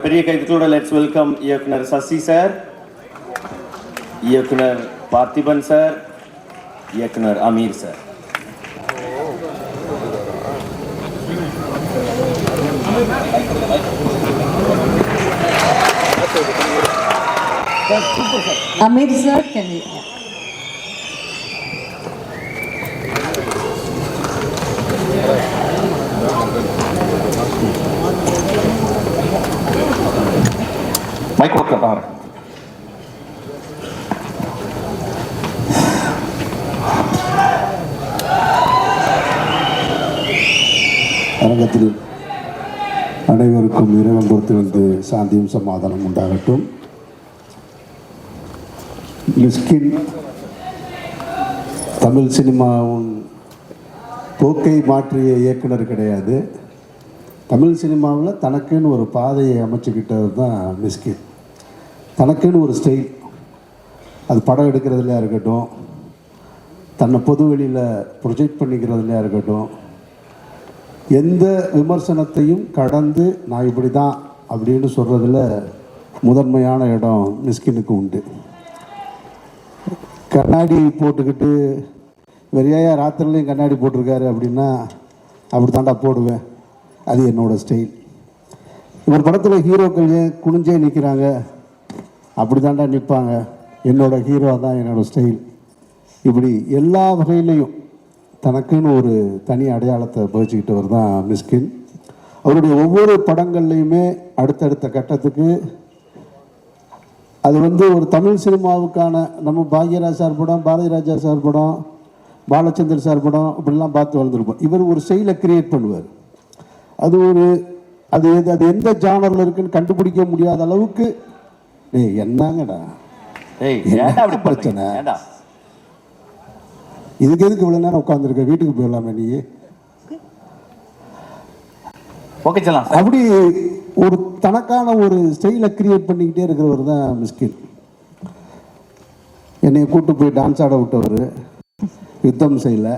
பெரிய கைத்தட்டோட let's welcome இயக்குனர் Sasi sir, இயக்குனர் பார்த்திபன் சார், இயக்குனர் Ameer sir. Amir sir, can you? Mic work कर रहा है. அரங்கத்தில் அனைவருக்கும் இறைவன் பொறுத்திருந்து சாந்தியும் சமாதானம் உண்டாகட்டும். மிஸ்கின் தமிழ் சினிமாவின் போக்கை மாற்றிய இயக்குனர் கிடையாது. தமிழ் சினிமாவில் தனக்குன்னு ஒரு பாதையை அமைச்சுக்கிட்டது தான் மிஸ்கின். தனக்குன்னு ஒரு ஸ்டைல், அது படம் எடுக்கிறதுலையா இருக்கட்டும், தன்னை பொது வெளியில் ப்ரொஜெக்ட் பண்ணிக்கிறதுலையா இருக்கட்டும், எந்த விமர்சனத்தையும் கடந்து நான் இப்படி தான் அப்படின்னு சொல்கிறதுல முதன்மையான இடம் மிஸ்கினுக்கு உண்டு. கண்ணாடி போட்டுக்கிட்டு வெறியா ராத்திரிலையும் கண்ணாடி போட்டிருக்காரு அப்படின்னா அப்படி தாண்டா போடுவேன், அது என்னோடய ஸ்டைல். இவர் படத்தில் ஹீரோக்கள் ஏன் குனிஞ்சே நிற்கிறாங்க, அப்படி தாண்டா நிற்பாங்க, என்னோடய ஹீரோ தான் என்னோடய ஸ்டைல். இப்படி எல்லா வகையிலையும் தனக்குன்னு ஒரு தனி அடையாளத்தை பகிர்ச்சிக்கிட்டவர் தான் மிஸ்கின். அவருடைய ஒவ்வொரு படங்கள்லையுமே அடுத்தடுத்த கட்டத்துக்கு அது ஒரு தமிழ் சினிமாவுக்கான நம்ம பாக்யராஜ் சார் படம், பாரதி ராஜா சார் படம், பாலச்சந்தர் சார் படம் இப்படிலாம் பார்த்து வளர்ந்துருப்போம். இவர் ஒரு ஸ்டைலை கிரியேட் பண்ணுவார். அது எந்த ஜானரில் இருக்குன்னு கண்டுபிடிக்க முடியாத அளவுக்கு என்னங்கடா பிரச்சனை, இதுக்கு எதுக்கு இவ்வளோ நேரம் உட்காந்துருக்க, வீட்டுக்கு போயிடலாமே நீ. அப்படி ஒரு தனக்கான ஒரு ஸ்டைலை கிரியேட் பண்ணிக்கிட்டே இருக்கிறவர் தான் மிஸ்கின். என்னை கூப்பிட்டு போய் டான்ஸ் ஆட விட்டவர், யுத்தம் செய்யலை.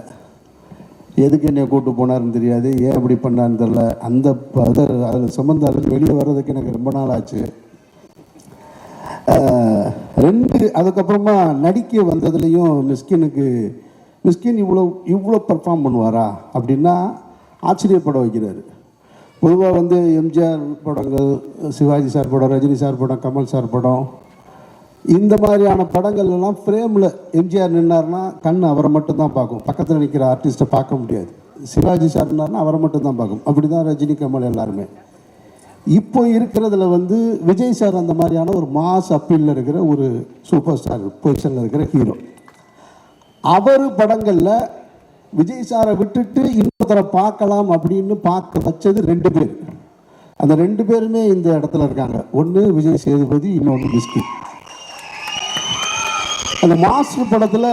எதுக்கு என்னை கூப்பிட்டு போனார்னு தெரியாது, ஏன் அப்படி பண்ணான்னு தெரில. அந்த அதில் சம்மந்தம் அதுக்கு வெளியே வர்றதுக்கு எனக்கு ரொம்ப நாள் ஆச்சு. அதுக்கப்புறமா நடிக்க வந்ததுலேயும் மிஸ்கின் இவ்வளோ பர்ஃபார்ம் பண்ணுவாரா அப்படின்னா ஆச்சரியப்பட வைக்கிறாரு. பொதுவாக எம்ஜிஆர் படங்கள், சிவாஜி சார் படம், ரஜினி சார் படம், கமல் சார் படம், இந்த மாதிரியான படங்கள்லாம் ஃப்ரேமில் எம்ஜிஆர் நின்னார்னா கண் அவரை மட்டும்தான் பார்க்கும், பக்கத்தில் நிற்கிற ஆர்டிஸ்ட்டை பார்க்க முடியாது. சிவாஜி சார் நின்னார்னா அவரை மட்டும்தான் பார்க்கும். அப்படி தான் ரஜினி, கமல் எல்லாருமே. இப்போ இருக்கிறதுல விஜய் சார் அந்த மாதிரியான ஒரு மாஸ் அப்பீலில் இருக்கிற ஒரு சூப்பர் ஸ்டார் பொசிஷனில் இருக்கிற ஹீரோ. அவர் படங்களில் விஜய் சாரை விட்டுட்டு இன்னொருத்தரை பார்க்கலாம் அப்படின்னு பார்க்க வச்சது 2 பேர். அந்த 2 பேருமே இந்த இடத்துல இருக்காங்க. ஒன்று விஜய் சேதுபதி, இன்னொன்று மிஸ்கின். அந்த மாஸ்டர் படத்தில்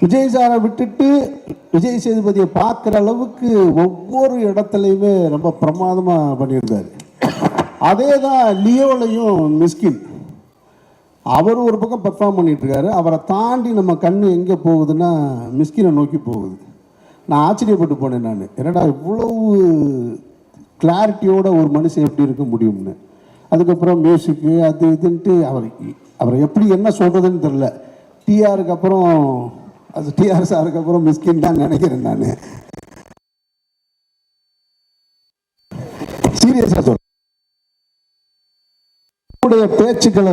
விஜய் சாரை விட்டுட்டு விஜய் சேதுபதியை பார்க்குற அளவுக்கு ஒவ்வொரு இடத்துலையுமே ரொம்ப பிரமாதமாக பண்ணியிருந்தார். அதே தான் லியோலையும் மிஸ்கின். அவர் ஒரு பக்கம் பர்ஃபார்ம் பண்ணிகிட்ருக்காரு, அவரை தாண்டி நம்ம கண் எங்கே போகுதுன்னா மிஸ்கினை நோக்கி போகுது. நான் ஆச்சரியப்பட்டு போனேன். நான் என்னடா இவ்வளவு கிளாரிட்டியோட ஒரு மனுஷன் எப்படி இருக்க முடியும்னு. அதுக்கப்புறம் மியூசிக்கு அது இதுன்ட்டு அவரை எப்படி என்ன சொல்கிறதுன்னு தெரில. டிஆருக்கு அப்புறம் டிஆர் சாருக்கு அப்புறம் மிஸ்கின் தான் நினைக்கிறேன் நான். சீரியஸாக சொல்றேன். அவருடைய பேச்சுக்களை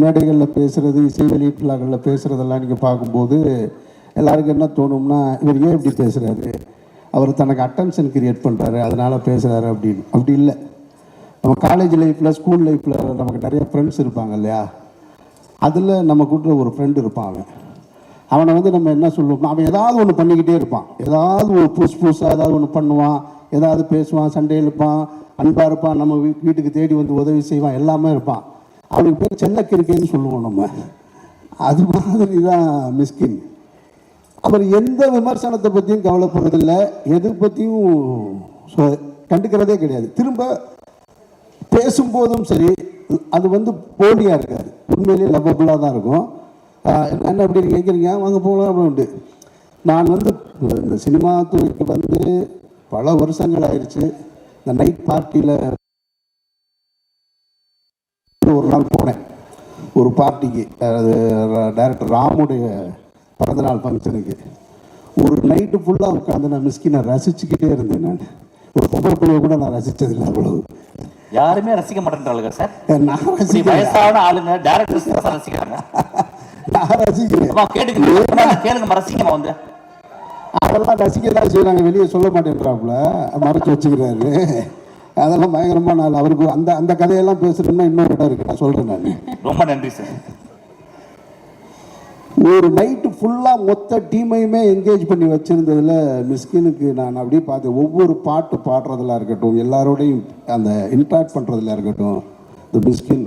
மேடைகளில் பேசுறது, இசை வெளியீட்டுகளில் பேசுறதெல்லாம் நீங்கள் பார்க்கும்போது எல்லாருக்கும் என்ன தோணும்னா, இவர் ஏன் இப்படி பேசுகிறாரு, அவர் தனக்கு அட்டென்ஷன் கிரியேட் பண்ணுறாரு அதனால் பேசுகிறாரு அப்படின்னு. அப்படி இல்லை. நம்ம காலேஜ் லைஃப்பில், ஸ்கூல் லைஃப்பில் நமக்கு நிறைய ஃப்ரெண்ட்ஸ் இருப்பாங்க இல்லையா, அதில் நம்ம கூட ஒரு ஃப்ரெண்டு இருப்பான். அவனை நம்ம என்ன சொல்லுவோம்னா, அவன் ஏதாவது ஒன்று பண்ணிக்கிட்டே இருப்பான். ஏதாவது ஒரு புதுசாக ஏதாவது ஒன்று பண்ணுவான், ஏதாவது பேசுவான், சண்டை இழுப்பான், அன்பாக இருப்பான், நம்ம வீட்டுக்கு தேடி உதவி செய்வான், எல்லாமே இருப்பான். அவனுக்கு பேர் செல்லக்கிருக்கேன்னு சொல்லுவோம் நம்ம. அது மாதிரி தான் மிஸ்கின். அவர் எந்த விமர்சனத்தை பற்றியும் கவலைப்படுறதில்லை, எது பற்றியும் கண்டுக்கிறதே கிடையாது. திரும்ப பேசும்போதும் சரி, அது போலியாக இருக்காது, உண்மையிலேயே லவ்வபுளாக தான் இருக்கும். என்ன அப்படி கேட்குறீங்க, வாங்க போகலாம் அப்படின்ட்டு. நான் இந்த சினிமா துறைக்கு பல வருஷங்கள் ஆயிடுச்சு. இந்த நைட் பார்ட்டியில் ஒரு நாள் போனேன் ஒரு பார்ட்டிக்கு, அது டைரக்டர் ராமுடைய பிறந்தநாள் ஃபங்க்ஷனுக்கு. ஒரு நைட்டு ஃபுல்லாக உட்காந்து நான் மிஸ்கினை ரசிச்சுக்கிட்டே இருந்தேன். நான் ஒரு பொம்பளை பிள்ளைய கூட நான் ரசித்ததில்லை அவ்வளவு. யாருமே ரசிக்க மாட்டேன்றாளுங்க சார். நான் ரசிக்கிறேன், வயசான ஆளுங்க டேரக்டர்ஸ் தான் ரசிக்கிறாங்க. நான் ரசிக்கிறேன். கேளுங்க ரசிக்கமா வந்து அதெல்லாம் ரசிக்க தான் செய்கிறாங்க, வெளியே சொல்ல மாட்டேன்றாப்புல, மறைச்சி வச்சுக்கிறாரு. அதெல்லாம் பயங்கரமாக நாள் அவருக்கு அந்த அந்த கதையெல்லாம் பேசுகிறேன்னா இன்னொரு இடம் இருக்குது, நான் சொல்கிறேன். நான் ரொம்ப நன்றி சார். ஒரு நைட்டு ஃபுல்லாக மொத்த டீமையுமே என்கேஜ் பண்ணி வச்சுருந்ததில் மிஸ்கினுக்கு நான் அப்படியே பார்த்தேன். ஒவ்வொரு பாட்டு பாடுறதுல இருக்கட்டும், எல்லாரோடையும் அந்த இன்ட்ராக்ட் பண்ணுறதுல இருக்கட்டும், இந்த மிஸ்கின்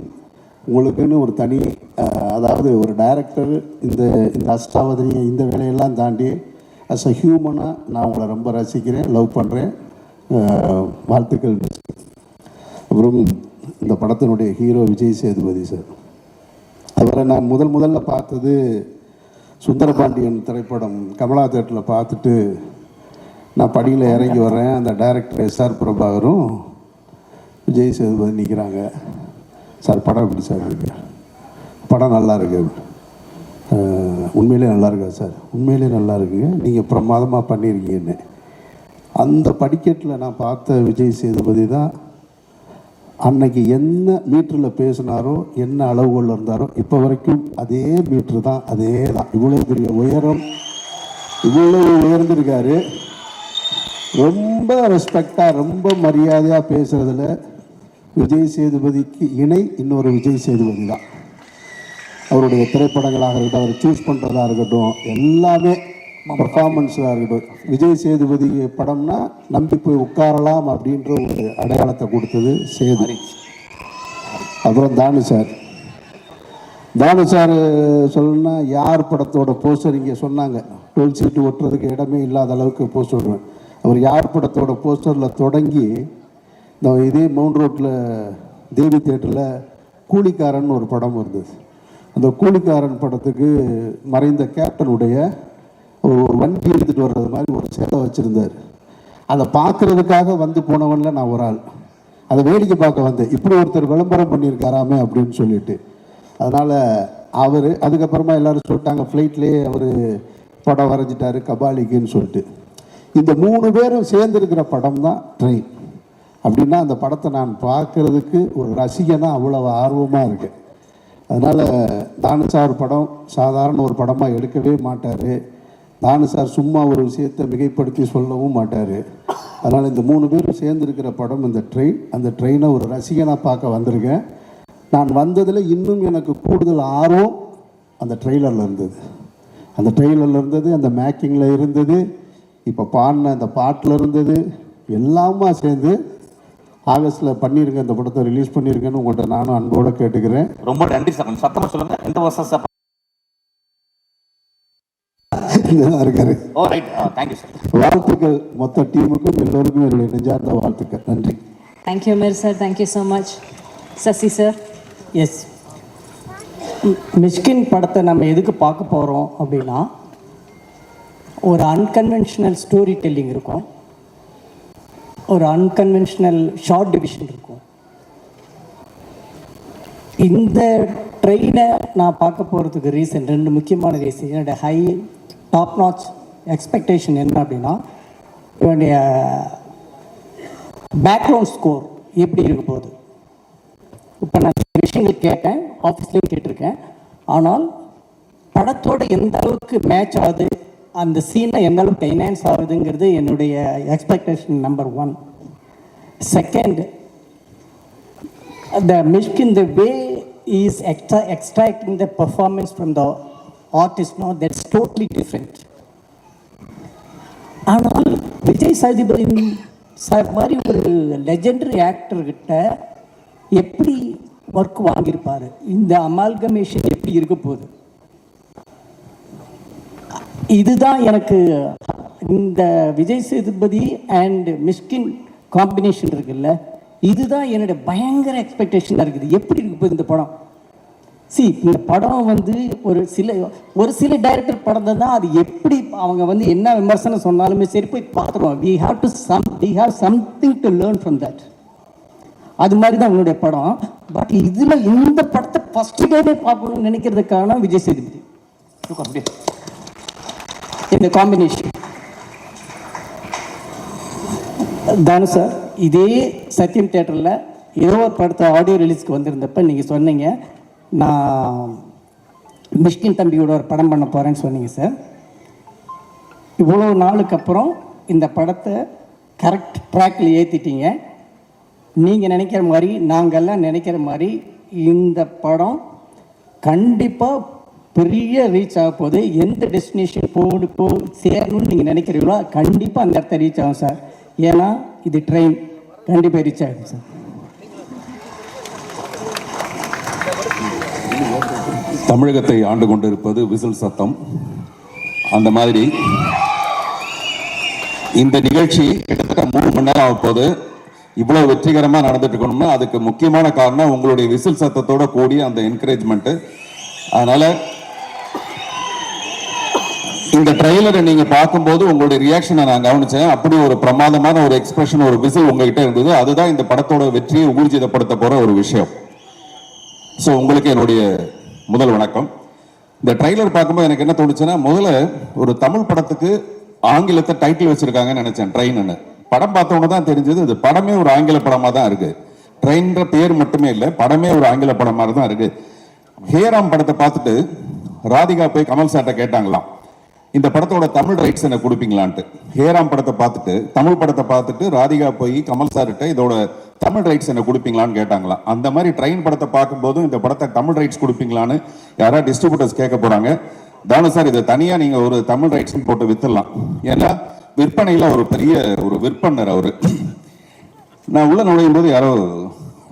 உங்களுக்குன்னு ஒரு தனி, அதாவது ஒரு டைரக்டர் இந்த இந்த அஷ்டாவதினியை இந்த வேலையெல்லாம் தாண்டி அஸ் அ ஹியூமனாக நான் உங்களை ரொம்ப ரசிக்கிறேன், லவ் பண்ணுறேன். வாழ்த்துக்கள். அப்புறம் இந்த படத்தினுடைய ஹீரோ விஜய் சேதுபதி சார், அவரை நான் முதல்ல பார்த்தது சுந்தரபாண்டியன் திரைப்படம் கமலா தேட்டரில் பார்த்துட்டு நான் படியில் இறங்கி வர்றேன். அந்த டைரக்டர் எஸ்ஆர் பிரபாகரும் விஜய் சேதுபதி நிற்கிறாங்க. சார் படம் எப்படி சார் இருக்கு? படம் நல்லா இருக்கு. உண்மையிலே நல்லா இருக்கா சார்? உண்மையிலே நல்லா இருக்குங்க, நீங்கள் பிரமாதமாக பண்ணியிருக்கீங்கன்னு. அந்த படிக்கட்டில் நான் பார்த்த விஜய் சேதுபதி தான் அன்னைக்கு என்ன மீட்டரில் பேசினாரோ, என்ன அளவுகளில் இருந்தாரோ, இப்போ வரைக்கும் அதே மீட்ரு தான், அதே தான். இவ்வளோ பெரிய உயரம், இவ்வளோ உயர்ந்திருக்காரு. ரொம்ப ரெஸ்பெக்டாக, ரொம்ப மரியாதையாக பேசுகிறதுல விஜய் சேதுபதிக்கு இணை இன்னொரு விஜய் சேதுபதி தான். அவருடைய திரைப்படங்களாக இருக்கட்டும், அவர் சூஸ் பண்ணுறதா இருக்கட்டும், எல்லாமே பர்ஃபார்மன்ஸாக இருக்கட்டும். விஜய் சேதுபதி படம்னா நம்பி போய் உட்காரலாம் அப்படின்ற ஒரு அடையாளத்தை கொடுத்தது சேது. அப்புறம் தானு சார் சொல்லணும்னா யார் படத்தோட போஸ்டர் இங்கே சொன்னாங்க, 12 சீட்டு ஒட்டுறதுக்கு இடமே இல்லாத அளவுக்கு போஸ்டர் வருவேன். அவர் யார் படத்தோட போஸ்டரில் தொடங்கி இந்த இதே மவுண்ட் ரோட்டில் தேவி தேட்டரில் கூலிக்காரன் ஒரு படம் இருந்தது. அந்த கூலிக்காரன் படத்துக்கு மறைந்த கேப்டனுடைய ஒரு வண்டி எடுத்துகிட்டு வர்றது மாதிரி ஒரு சேலை வச்சுருந்தார். அதை பார்க்குறதுக்காக வந்து போனவன்ல நான் ஒரு ஆள், அதை வேடிக்கை பார்க்க வந்தேன். இப்படி ஒருத்தர் விளம்பரம் பண்ணியிருக்காராமே அப்படின்னு சொல்லிட்டு. அதனால் அவர் அதுக்கப்புறமா எல்லோரும் சொல்லிட்டாங்க, ஃப்ளைட்லேயே அவர் படம் வரைஞ்சிட்டாரு கபாலிக்குன்னு சொல்லிட்டு. இந்த 3 பேரும் சேர்ந்துருக்கிற படம் தான் ட்ரெயின். அப்படின்னா அந்த படத்தை நான் பார்க்குறதுக்கு ஒரு ரசிகனாக அவ்வளவு ஆர்வமாக இருக்கு. அதனால் தானு சார் படம் சாதாரண ஒரு படமாக எடுக்கவே மாட்டார். தானு சார் சும்மா ஒரு விஷயத்தை மிகைப்படுத்தி சொல்லவும் மாட்டார். அதனால் இந்த 3 பேரும் சேர்ந்துருக்கிற படம் இந்த ட்ரெயின். அந்த ட்ரெயினை ஒரு ரசிகனாக பார்க்க வந்திருக்கேன். நான் வந்ததில் இன்னும் எனக்கு கூடுதல் ஆர்வம் அந்த ட்ரெய்லரில் இருந்தது. அந்த மேக்கிங்கில் இருந்தது, இப்போ பாடின அந்த பாட்டில் இருந்தது, எல்லாமா சேர்ந்து ஆகஸ்ட்டில் பண்ணியிருக்கேன். இந்த படத்தை ரிலீஸ் பண்ணியிருக்கேன்னு உங்கள்கிட்ட நானும் அன்போடு கேட்டுக்கிறேன். ரொம்ப நன்றி சார். சத்தமாக சொல்லுங்கள், எந்த வருஷம் சார் இருக்காரு? Thank you sir. வாழ்த்துக்கள் மொத்த டீமுக்கும் எல்லோருக்கும் என்னுடைய நெஞ்சார்ந்த வாழ்த்துக்கள். நன்றி. தேங்க்யூ மேர் sir, thank you so much. Sasi sir. Yes, Mysskin படத்தை நம்ம எதுக்கு பார்க்க போகிறோம் அப்படின்னா, ஒரு அன்கன்வென்ஷனல் ஸ்டோரி டெல்லிங் இருக்கும், ஒரு அன்கன்வென்ஷனல் ஷார்ட் டிவிஷன் இருக்கும். இந்த ட்ரெயினை நான் பார்க்க போகிறதுக்கு ரீசன் 2 முக்கியமான ரீசன். என்னுடைய ஹை டாப் நாச் எக்ஸ்பெக்டேஷன் என்ன அப்படின்னா, என்னுடைய பேக்ரவுண்ட் ஸ்கோர் எப்படி இருக்க போகுது. இப்போ நான் விஷயங்கள் கேட்டேன், ஆஃபீஸ்லேயும் கேட்டிருக்கேன். ஆனால் படத்தோடு எந்த அளவுக்கு மேட்ச் ஆகுது, அந்த சீனை எந்த அளவுக்கு என்ஹான்ஸ் ஆகுதுங்கிறது என்னுடைய expectation number 1. Second, the Mishkin, the way he is extracting the performance from the artist, no, that's totally different. ஆனால் விஜய் சேதுபதி சார் மாதிரி ஒரு லெஜெண்டரி ஆக்டர்கிட்ட எப்படி ஒர்க் வாங்கியிருப்பார், இந்த அமால்கமேஷன் எப்படி இருக்க போகுது, இதுதான் எனக்கு இந்த விஜய் சேதுபதி அண்ட் மிஷ்கின் காம்பினேஷன் இருக்குல்ல, இதுதான் என்னுடைய பயங்கர எக்ஸ்பெக்டேஷனாக இருக்குது. எப்படி இருக்கு போகுது இந்த படம். இந்த படம் வந்து ஒரு சில டைரக்டர் படம் தான், அது எப்படி அவங்க வந்து என்ன விமர்சனம் சொன்னாலுமே சரி போய் பார்த்துருவோம். we have something to learn from that. அது மாதிரி தான் உங்களுடைய படம். பட் இதில் இந்த படத்தை ஃபர்ஸ்ட் டேவே பார்க்கணும்னு நினைக்கிறதுக்கான விஜய் சேதுபதி இந்த காம்பினேஷன். தானு சார், இதே சத்யம் தியேட்டரில் ஏதோ ஒரு படத்தை ஆடியோ ரிலீஸ்க்கு வந்திருந்தப்ப நீங்கள் சொன்னீங்க, நான் மிஷ்கின் தம்பியோட ஒரு படம் பண்ண போகிறேன்னு சொன்னீங்க சார். இவ்வளோ நாளுக்கு அப்புறம் இந்த படத்தை கரெக்ட் ட்ராக்கில் ஏற்றிட்டீங்க. நீங்கள் நினைக்கிற மாதிரி, நாங்கள்லாம் நினைக்கிற மாதிரி இந்த படம் கண்டிப்பாக பெரிய ரீச் ஆக போகுது. எந்த டெஸ்டினேஷன் சேரணும்னு நீங்கள் நினைக்கிறீங்களோ கண்டிப்பாக அந்த இடத்த ரீச் ஆகும் சார். ஏன்னா இது ட்ரெயின், கண்டிப்பாக ரீச் ஆகும் சார். தமிழகத்தை ஆண்டு கொண்டிருப்பது விசில் சத்தம். அந்த மாதிரி இந்த நிகழ்ச்சி கிட்டத்தட்ட 3 மணி நேரம் ஆக போது இவ்வளவு வெற்றிகரமாக நடந்துட்டு இருக்கணும்னா அதுக்கு முக்கியமான காரணம் உங்களுடைய விசில் சத்தத்தோட கூடிய அந்த என்கரேஜ்மெண்ட். அதனால இந்த ட்ரெய்லரை நீங்க பார்க்கும்போது உங்களுடைய ரியாக்ஷனை நான் கவனிச்சேன். அப்படி ஒரு பிரமாதமான ஒரு எக்ஸ்பிரஷன், ஒரு விசில் உங்ககிட்ட இருந்தது. அதுதான் இந்த படத்தோட வெற்றியை ஊர்ஜிதப்படுத்த போற ஒரு விஷயம். ஸோ உங்களுக்கு என்னுடைய முதல் வணக்கம். இந்த ட்ரெய்லர் பார்க்கும்போது எனக்கு என்ன தோணுச்சுன்னா, முதல்ல ஒரு தமிழ் படத்துக்கு ஆங்கிலத்தை டைட்டில் வச்சிருக்காங்கன்னு நினைச்சேன், ட்ரெயின்னு. படம் பார்த்தவங்க தான் தெரிஞ்சது இது படமே ஒரு ஆங்கில படமா தான் இருக்கு. ட்ரெயின்ற பேர் மட்டுமே இல்லை, படமே ஒரு ஆங்கில படம் மாதிரி தான் இருக்கு. ஹேராம் படத்தை பார்த்துட்டு ராதிகா போய் கமல் சார்ட்ட கேட்டாங்களாம், இந்த படத்தோட தமிழ் ரைட்ஸ் என்ன கொடுப்பீங்களான்ட்டு. ஹேராம் படத்தை பார்த்துட்டு, தமிழ் படத்தை பார்த்துட்டு ராதிகா போய் கமல் சார்கிட்ட இதோட தமிழ் ரைட்ஸ் என்ன கொடுப்பீங்களான்னு கேட்டாங்களாம். அந்த மாதிரி ட்ரெயின் படத்தை பார்க்கும்போதும் இந்த படத்தை தமிழ் ரைட்ஸ் கொடுப்பீங்களான்னு யாராவது டிஸ்ட்ரிபியூட்டர்ஸ் கேட்க போறாங்க. தானு சார், இதை தனியாக நீங்கள் ஒரு தமிழ் ரைட்ஸ் போட்டு வித்துடலாம். ஏன்னா விற்பனையில் ஒரு பெரிய ஒரு விற்பனர் அவரு. நான் உள்ள நுழையும் போது யாரோ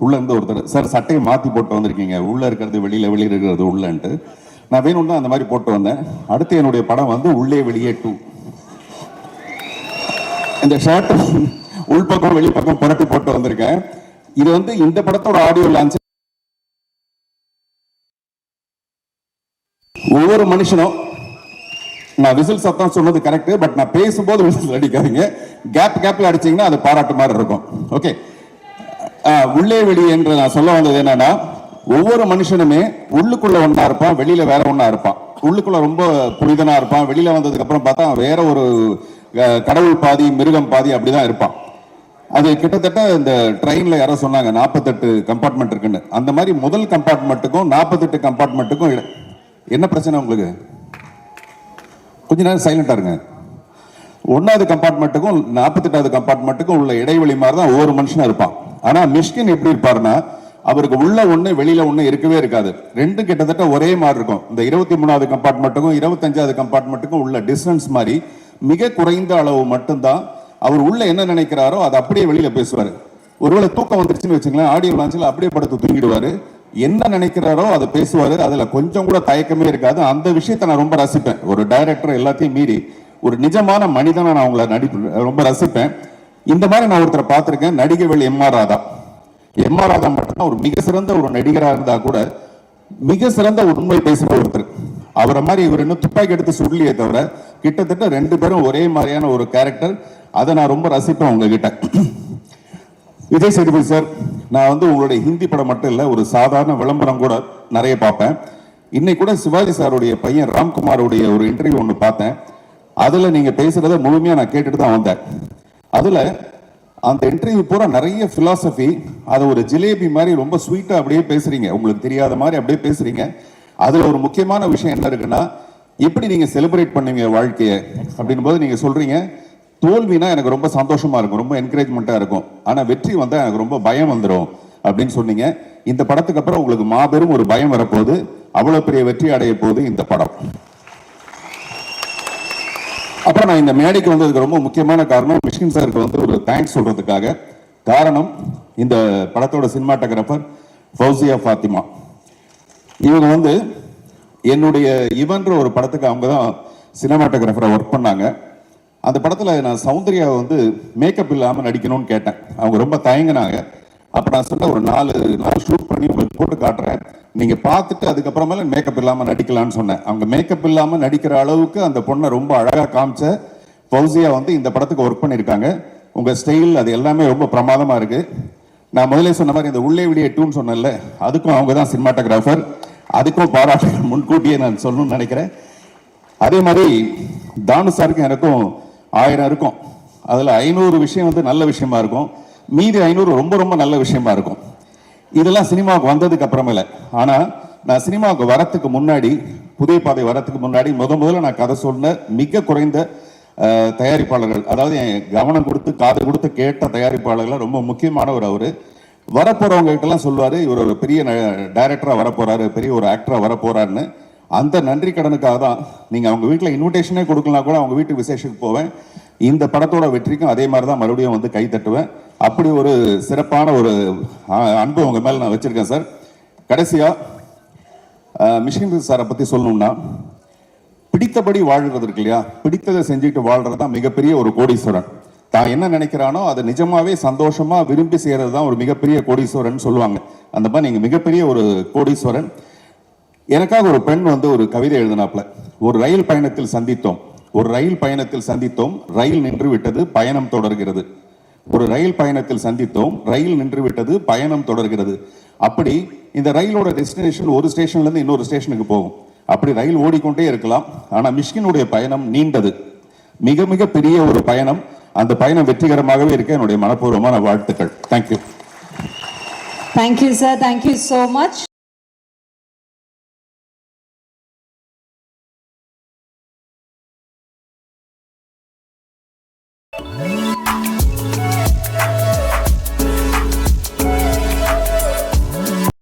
உள்ள இருந்து ஒருத்தர், சார் சட்டையை மாற்றி போட்டு வந்திருக்கீங்க, உள்ள இருக்கிறது வெளியில, வெளியே இருக்கிறது உள்ளன்ட்டு. நான் வேணும்னா அந்த மாதிரி போட்டு வந்தேன். அடுத்து என்னுடைய படம் வந்து உள்ளே வெளியே 2. இந்த ஷர்ட் உள்பக்கம் வெளிப்பக்கம் புரட்டி போட்டு வந்திருக்கேன். இது வந்து இந்த படத்தோட ஆடியோ லான்ச். ஒவ்வொரு மனுஷனும், நான் விசில் சத்தம் சொன்னது கரெக்ட், பட் நான் பேசும்போது விசில் அடிக்காதீங்க. கேப்ல அடிச்சீங்கன்னா அது பாராட்டு மாதிரி இருக்கும். ஓகே, உள்ளே வெளியே என்று நான் சொல்ல வந்தது என்னன்னா, ஒவ்வொரு மனுஷனுமே உள்ளுக்குள்ள ஒன்னா இருப்பான், வெளியில வேற ஒன்னா இருப்பான். உள்ளுக்குள்ள ரொம்ப புனிதனா இருப்பான், வெளியில வந்ததுக்கு அப்புறம் பார்த்தா வேற ஒரு கடவுள் பாதி மிருகம் பாதி அப்படிதான் இருப்பான். அது கிட்டத்தட்ட இந்த ட்ரெயின்ல யாரோ சொன்னாங்க 48 கம்பார்ட்மெண்ட் இருக்குன்னு. அந்த மாதிரி முதல் கம்பார்ட்மெண்ட்டுக்கும் 48 கம்பார்ட்மெண்ட்டுக்கும் என்ன பிரச்சனை உங்களுக்கு? கொஞ்ச நேரம் சைலண்டா இருங்க. 1வது கம்பார்ட்மெண்ட்டுக்கும் 48வது கம்பார்ட்மெண்ட்டுக்கும் உள்ள இடைவெளி மாதிரி தான் ஒவ்வொரு மனுஷனும் இருப்பான். ஆனா மிஷ்கின் எப்படி இருப்பாருன்னா, அவருக்கு உள்ள ஒண்ணு வெளியில ஒண்ணு இருக்கவே இருக்காது. ரெண்டும் கிட்டத்தட்ட ஒரே மாதிரி இருக்கும். இந்த 23வது கம்பார்ட்மெண்ட்டுக்கும் 25வது கம்பார்ட்மெண்ட்டுக்கும் உள்ள டிஸ்டன்ஸ் மாதிரி மிக குறைந்த அளவு மட்டும்தான் அவர் உள்ள என்ன நினைக்கிறாரோ அதை அப்படியே வெளியில பேசுவாரு. ஒருவேளை தூக்கம் வந்துருச்சுன்னு வச்சுங்களேன், ஆடியோ லான்ச்சில் அப்படியே படுத்து தூங்கிடுவாரு. என்ன நினைக்கிறாரோ அதை பேசுவாரு. அதுல கொஞ்சம் கூட தயக்கமே இருக்காது. அந்த விஷயத்தை நான் ரொம்ப ரசிப்பேன். ஒரு டைரக்டர் எல்லாத்தையும் மீறி ஒரு நிஜமான மனிதனை நான் உங்களை ரொம்ப ரசிப்பேன். இந்த மாதிரி நான் ஒருத்தரை பார்த்திருக்கேன், நடிகவேல் எம்.ஆர். ராதா. எம்.ஆர். ராதா மட்டும்தான் ஒரு மிக சிறந்த ஒரு நடிகராக இருந்தா கூட மிக சிறந்த ஒரு உண்மை பேசுகிற ஒருத்தர். அவரை மாதிரி இவர் இன்னும் துப்பாக்கி எடுத்து சுடலையே தவிர கிட்டத்தட்ட 2 பேரும் ஒரே மாதிரியான ஒரு கேரக்டர். அதை நான் ரொம்ப ரசிப்பேன் உங்ககிட்ட. விஜய் சேதுபதி சார், நான் வந்து உங்களுடைய ஹிந்தி படம் மட்டும் இல்லை, ஒரு சாதாரண விளம்பரம் கூட நிறைய பார்ப்பேன். இன்னைக்கு கூட சிவாஜி சாருடைய பையன் ராம்குமாரோடைய ஒரு இன்டர்வியூ ஒன்று பார்த்தேன். அதுல நீங்க பேசுறத முழுமையா நான் கேட்டுட்டு தான் வந்தேன். அதுல அந்த இன்டர்வியூ பூரா நிறைய பிலாசபி, அதை ஒரு ஜிலேபி மாதிரி ரொம்ப ஸ்வீட்டா அப்படியே பேசுறீங்க, உங்களுக்கு தெரியாத மாதிரி அப்படியே பேசுறீங்க. அதுல ஒரு முக்கியமான விஷயம் என்ன இருக்குன்னா, எப்படி நீங்க செலிப்ரேட் பண்ணுவீங்க வாழ்க்கையை அப்படின் போது நீங்க சொல்றீங்க, தோல்வினா எனக்கு ரொம்ப சந்தோஷமா இருக்கும், ரொம்ப என்கரேஜ்மெண்டா இருக்கும், ஆனா வெற்றி வந்தா எனக்கு ரொம்ப பயம் வந்துடும் அப்படின்னு சொன்னீங்க. இந்த படத்துக்கு அப்புறம் உங்களுக்கு மாபெரும் ஒரு பயம் வரப்போகுது. அவ்வளவு பெரிய வெற்றி அடைய போகுது இந்த படம். அப்புறம் நான் இந்த மேடைக்கு வந்ததுக்கு ரொம்ப முக்கியமான காரணம் மிஷ்கின் சாருக்கு வந்து ஒரு தேங்க்ஸ் சொல்றதுக்காக. காரணம், இந்த படத்தோட சினிமாட்டோகிராஃபர் ஃபௌசியா ஃபாத்திமா. இவங்க வந்து என்னுடைய இவன்ற ஒரு படத்துக்கு அவங்க தான் சினிமாட்டோகிராஃபரை ஒர்க் பண்ணாங்க. அந்த படத்தில் நான் சௌந்தர்யா வந்து மேக்கப் இல்லாமல் நடிக்கணும்னு கேட்டேன். அவங்க ரொம்ப தயங்கினாங்க. அப்போ நான் சொன்ன ஒரு 4 நாள் ஷூட் பண்ணி உங்களுக்கு போட்டு காட்டுறேன், நீங்கள் பார்த்துட்டு அதுக்கப்புறமேல மேக்கப் இல்லாமல் நடிக்கலான்னு சொன்னேன். அவங்க மேக்கப் இல்லாமல் நடிக்கிற அளவுக்கு அந்த பொண்ணை ரொம்ப அழகாக காமிச்ச ஃபௌசியா வந்து இந்த படத்துக்கு ஒர்க் பண்ணியிருக்காங்க. உங்கள் ஸ்டைல் அது எல்லாமே ரொம்ப பிரமாதமாக இருக்குது. நான் முதல்ல சொன்ன மாதிரி இந்த உள்ளே விடிய டூன்னு சொன்னேன்ல, அதுக்கும் அவங்க தான் சினிமாட்டோகிராஃபர். அதுக்கும் பாராட்டுகள் முன்கூட்டியே நான் சொல்லணும்னு நினைக்கிறேன். அதே மாதிரி தானு சாருக்கும் எனக்கும் 1000 இருக்கும். அதில் 500 விஷயம் வந்து நல்ல விஷயமா இருக்கும், மீதி 500 ரொம்ப ரொம்ப நல்ல விஷயமா இருக்கும். இதெல்லாம் சினிமாவுக்கு வந்ததுக்கு அப்புறமேல. ஆனால் நான் சினிமாவுக்கு வரத்துக்கு முன்னாடி, புதிய பாதை வரத்துக்கு முன்னாடி முதல்ல நான் கதை சொன்ன மிக குறைந்த தயாரிப்பாளர்கள், அதாவது என் கவனம் கொடுத்து காது கொடுத்து கேட்ட தயாரிப்பாளர்கள் ரொம்ப முக்கியமானவர் அவர். வரப்போறவங்க கிட்டலாம் சொல்லுவார், இவர் ஒரு பெரிய டைரக்டராக வரப்போறாரு, பெரிய ஒரு ஆக்டராக வரப்போறாருன்னு. அந்த நன்றி கடனுக்காக தான் நீங்கள் அவங்க வீட்டில் இன்விடேஷனே கொடுக்கலாம் கூட அவங்க வீட்டு விசேஷத்துக்கு போவேன். இந்த படத்தோட வெற்றிக்கும் அதே மாதிரி தான் மறுபடியும் வந்து கை தட்டுவேன். அப்படி ஒரு சிறப்பான ஒரு அன்பு உங்க மேல நான் வச்சிருக்கேன் சார். கடைசியா மிஷ்கின் சாரை பத்தி சொல்லணும்னா, பிடித்தபடி வாழ்றது இருக்கு இல்லையா, பிடித்ததை செஞ்சுட்டு வாழ்றது தான் மிகப்பெரிய ஒரு கோடீஸ்வரன். தான் என்ன நினைக்கிறானோ அதை நிஜமாவே சந்தோஷமா விரும்பி செய்யறது தான் ஒரு மிகப்பெரிய கோடீஸ்வரன் சொல்லுவாங்க. அந்த மாதிரி நீங்க மிகப்பெரிய ஒரு கோடீஸ்வரன். எனக்காக ஒரு பெண் வந்து ஒரு கவிதை எழுதினாப்ல, ஒரு ரயில் பயணத்தில் சந்தித்தோம், ஒரு ரயில் பயணத்தில் சந்தித்தோம், ரயில் நின்று விட்டது, பயணம் தொடர்கிறது. ஒரு ரயில் பயணத்தில் சந்தித்தோம், ரயில் நின்று விட்டது, பயணம் தொடர்கிறது. அப்படி இந்த ரயிலோட டெஸ்டினேஷன் ஒரு ஸ்டேஷன்ல இருந்து இன்னொரு ஸ்டேஷனுக்கு போகும். அப்படி ரயில் ஓடிக்கொண்டே இருக்கலாம். ஆனா மிஷ்கினுடைய பயணம் நீண்டது, மிக மிக பெரிய ஒரு பயணம். அந்த பயணம் வெற்றிகரமாகவே இருக்க என்னுடைய மனப்பூர்வமான வாழ்த்துக்கள். Thank you. Thank you, sir. Thank you so much.